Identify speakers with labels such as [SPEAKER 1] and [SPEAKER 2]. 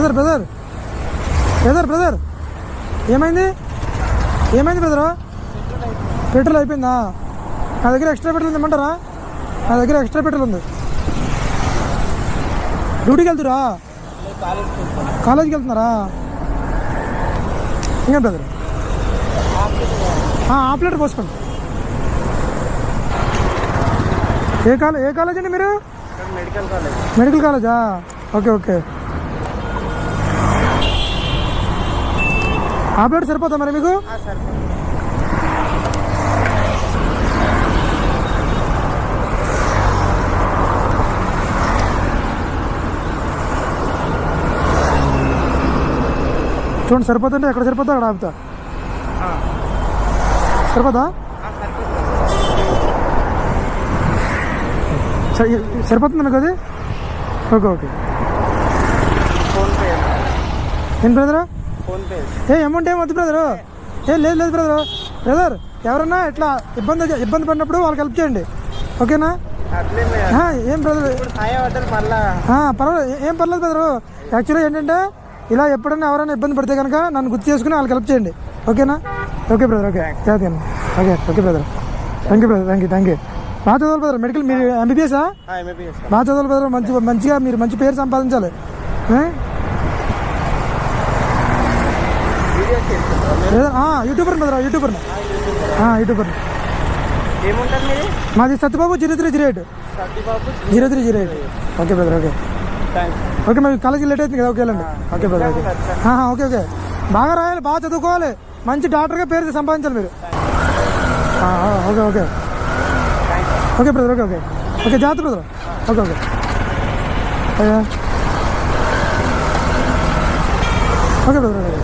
[SPEAKER 1] Brother brother brother brother ఏమైంది brother? Petrol అయిపోయిందా? నా దగ్గర ఎక్స్ట్రా పెట్రోల్ ఉంది ఇమ్మంటారా? నా దగ్గర ఎక్స్ట్రా పెట్రోల్ ఉంది. డ్యూటీకి వెళ్తురా? కాలేజీకి వెళ్తున్నారా? ఇంకా బ్రదర్ హాఫ్ లీటర్ పోసుకోండి. ఏ కాలేజ్ అండి మీరు? మెడికల్ కాలేజా? Okay okay. హాఫ్ లీటర్ సరిపోతా మరి మీకు? చూడండి సరిపోతుంటే ఎక్కడ సరిపోతా అక్కడ ఆపుతా. సరిపోతా? సరిపోతుంది నాకు అది. Okay okay. ఏం బ్రదరు? అమౌంట్ ఏం వద్దు బ్రదరు. లేదు బ్రదరు. ఎవరన్నా ఇట్లా ఇబ్బంది పడినప్పుడు వాళ్ళకి హెల్ప్ చేయండి, ఓకేనా? ఏం బ్రదర్ పర్వాలేదు, ఏం పర్లేదు బ్రదరు. యాక్చువల్గా ఏంటంటే ఇలా ఎప్పుడైనా ఎవరైనా ఇబ్బంది పడితే కనుక నన్ను గుర్తు చేసుకుని వాళ్ళకి హెల్ప్ చేయండి, ఓకేనా? Okay brother. Okay okay brother. Thank you brother. Thank you. బాగా చదవాలి బ్రదర్. మెడికల్ మీరు ఎంబీబీఎసా? బాగా చదవాలి బ్రదర్. మంచిగా మీరు మంచి పేరు సంపాదించాలి. YouTuber brother. యూట్యూబర్. మాది Satyababu 0308. Okay brother. Okay okay. మరి కాలేజీకి లేట్ అవుతుంది కదా? ఓకే వెళ్ళండి. Okay brother. Okay okay. బాగా రాయాలి, బాగా చదువుకోవాలి, మంచి డాక్టర్గా పేరు సంపాదించాలి మీరు. Okay okay okay brother. Okay okay okay. జాగ్రత్త brother. Okay okay. Okay brother.